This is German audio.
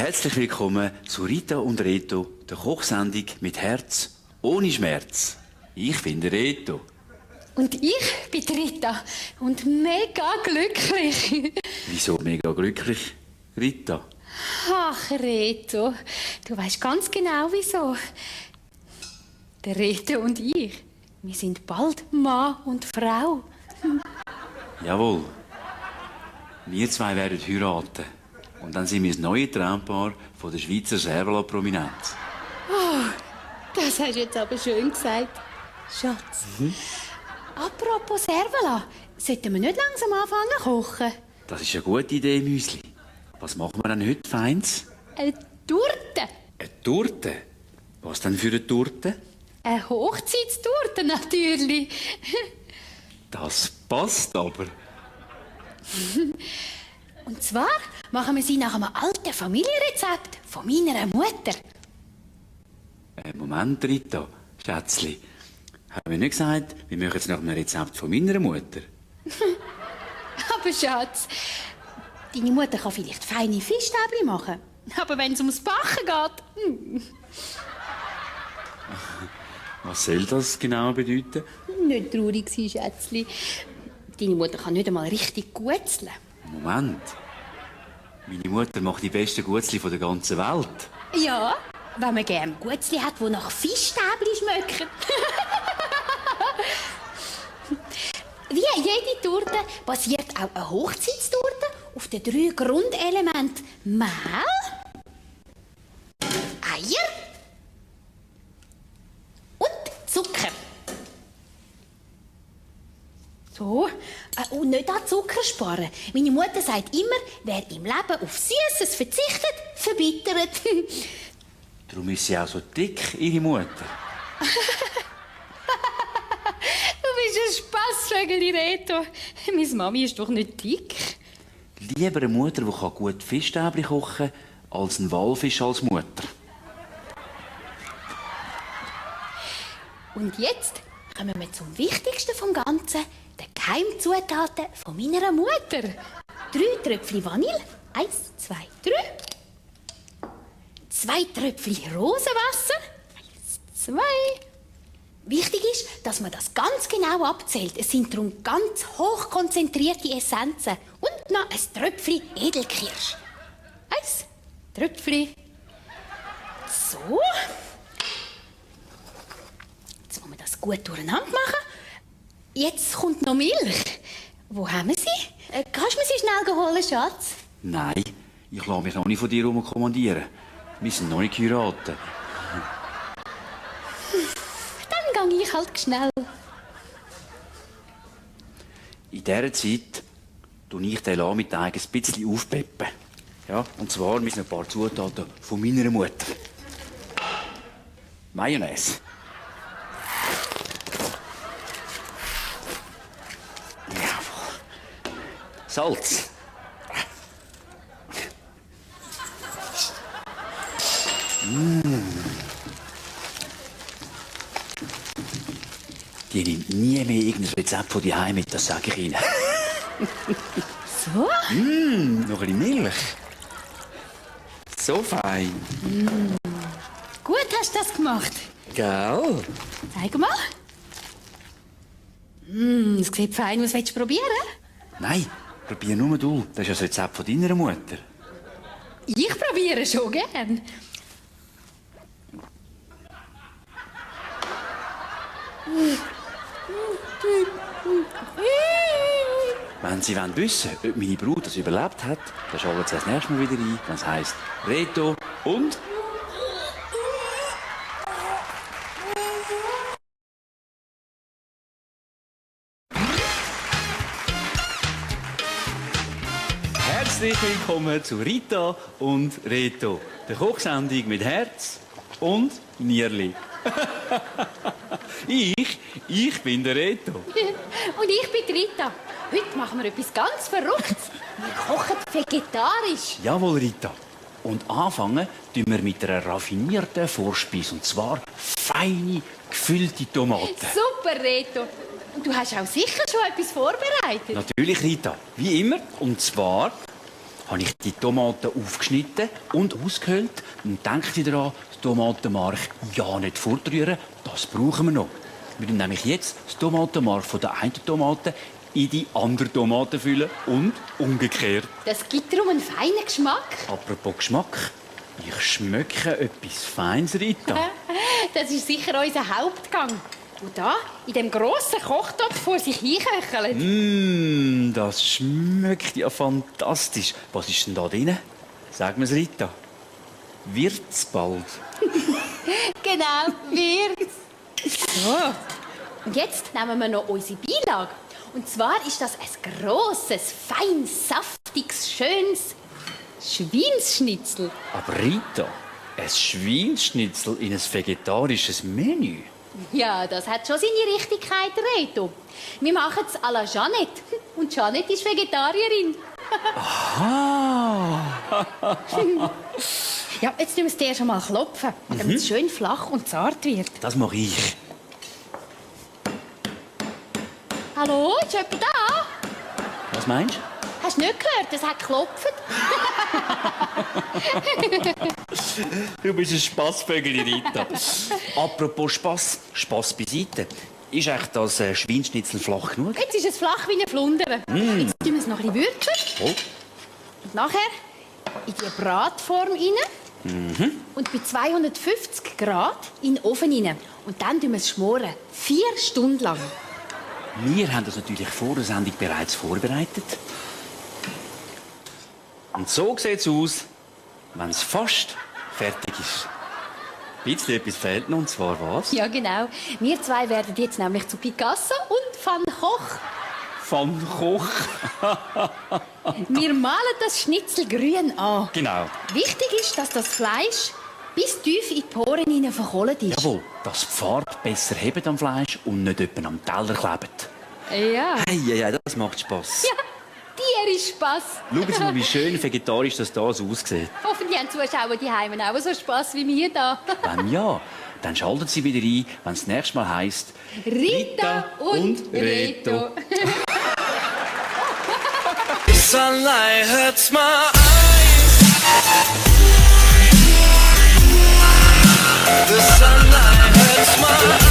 Herzlich willkommen zu Rita und Reto, der Kochsendung mit Herz, ohne Schmerz. Ich bin der Reto. Und ich bin die Rita und mega glücklich. Wieso mega glücklich, Rita? Ach, Reto, du weißt ganz genau wieso. Der Reto und ich, wir sind bald Mann und Frau. Jawohl. Wir zwei werden heiraten. Und dann sind wir das neue Traumpaar von der Schweizer Servola-Prominenz. Oh, das hast du jetzt aber schön gesagt, Schatz. Apropos Servola, sollten wir nicht langsam anfangen zu kochen? Das ist eine gute Idee, Müsli. Was machen wir denn heute, Feins? Eine Torte. Eine Torte? Was denn für eine Torte? Eine Hochzeitstorte natürlich. Das passt aber. Und zwar machen wir sie nach einem alten Familienrezept von meiner Mutter. Moment, Rita, Schätzli. Haben wir nicht gesagt, wir machen jetzt nach einem Rezept von meiner Mutter? Aber Schatz, deine Mutter kann vielleicht feine Fischstäbchen machen. Aber wenn es ums Backen geht... Was soll das genau bedeuten? Nicht traurig sein, Schätzli. Deine Mutter kann nicht einmal richtig gutzeln. Moment. Meine Mutter macht die besten Gutzli der ganzen Welt. Ja, wenn man gerne Gutzli hat, die nach Fischstäbchen schmecken. Wie jede Torte basiert auch eine Hochzeitstorte auf den 3 Grundelementen Mehl, Eier und Zucker. So, und nicht an Zucker sparen. Meine Mutter sagt immer, wer im Leben auf Süßes verzichtet, verbittert. Darum ist sie auch so dick, ihre Mutter. Du bist ein Spassvögel, Reto. Meine Mami ist doch nicht dick. Lieber eine Mutter, die gut Fischstäbchen kochen kann, als ein Walfisch als Mutter. Und jetzt kommen wir zum Wichtigsten vom Ganzen, den Geheimzutaten von meiner Mutter. 3 Tröpfchen Vanille. 1, 2, 3. 2 Tröpfchen Rosenwasser. 1, 2. Wichtig ist, dass man das ganz genau abzählt. Es sind darum ganz hochkonzentrierte Essenzen. Und noch ein Tröpfchen Edelkirsch. 1 Tröpfchen. So. Jetzt muss man das gut durcheinander machen. Jetzt kommt noch Milch. Wo haben wir sie? Kannst du mir sie schnell holen, Schatz? Nein, ich lasse mich noch nicht von dir kommandieren. Wir sind noch nicht geheiratet. Dann gehe ich halt schnell. In dieser Zeit tue ich den Lahmitteig ein bisschen aufpeppen. Ja, und zwar mit ein paar Zutaten von meiner Mutter. Mayonnaise. Salz. Die nimmt nie mehr irgendein Rezept von dir heim mit, das sage ich Ihnen. So? Noch ein bisschen Milch. So fein. Gut hast du das gemacht. Gell? Zeig mal. Es sieht fein aus. Willst du probieren? Nein, probier nur du. Das ist ja das Rezept von deiner Mutter. Ich probiere schon gern. Wenn Sie wissen wollen, ob meine Brut das überlebt hat, dann schalten Sie das nächste Mal wieder ein. Das heisst Reto und... Herzlich willkommen zu Rita und Reto, der Kochsendung mit Herz und Nierli. ich bin der Reto. Und ich bin die Rita. Heute machen wir etwas ganz Verrücktes. Wir kochen vegetarisch. Jawohl, Rita. Und anfangen tun wir mit einer raffinierten Vorspeise. Und zwar feine, gefüllte Tomaten. Super, Reto. Und du hast auch sicher schon etwas vorbereitet. Natürlich, Rita. Wie immer. Und zwar habe ich die Tomaten aufgeschnitten und ausgehöhlt. Und denkt ihr daran, das Tomatenmark ja nicht fortrühren, das brauchen wir noch. Wir tun nämlich jetzt das Tomatenmark von der einen Tomate in die andere Tomate füllen und umgekehrt. Das gibt darum einen feinen Geschmack. Apropos Geschmack, ich schmecke etwas Feines, Rita. Das ist sicher unser Hauptgang. Und da, in dem grossen Kochtopf vor sich hinköchelt. Das schmeckt ja fantastisch. Was ist denn da drin? Sag mir's, Rita. Wird's bald? Genau, wird's. So. Und jetzt nehmen wir noch unsere Beilage. Und zwar ist das ein grosses, feins, saftiges, schönes Schweinsschnitzel. Aber Rita, ein Schweinsschnitzel in ein vegetarisches Menü? Ja, das hat schon seine Richtigkeit, Reto. Wir machen es à la Jeanette. Und Jeanette ist Vegetarierin. Aha! Ja, jetzt müssen wir es schon mal klopfen, damit es schön flach und zart wird. Das mache ich. Hallo, ist jemand da? Was meinst du? Hast du nicht gehört? Es hat geklopft. Du bist ein Spassvögel, Rita. Apropos Spass, Spass beiseite. Ist echt das Schweinsschnitzel flach genug? Jetzt ist es flach wie eine Flunder. Jetzt tun wir es noch ein bisschen würzen. Oh. Und nachher in die Bratform rein. Und bei 250 Grad in den Ofen rein. Und dann tun wir es schmoren. 4 Stunden lang. Wir haben das natürlich vor der Sendung bereits vorbereitet. Und so sieht es aus, wenn es fast fertig ist. Ein bisschen etwas fehlt noch, und zwar was? Ja, genau. Wir zwei werden jetzt nämlich zu Picasso und Van Gogh. Van Gogh. Wir malen das Schnitzel grün an. Genau. Wichtig ist, dass das Fleisch bis tief in die Poren hinein verkohlt ist. Jawohl, dass die Farbe besser hebt am Fleisch und nicht etwa am Teller klebt. Ja. Hey, das macht Spass. Ja, dir ist Spass. Schauen Sie mal, wie schön vegetarisch das da so aussieht. Hoffentlich haben die Zuschauer die Heimen auch so Spass wie wir da. Wenn ja, dann schalten Sie wieder ein, wenn es das nächste Mal heisst Rita und Reto. Sunlight hurts my eyes. The sunlight hurts my eyes.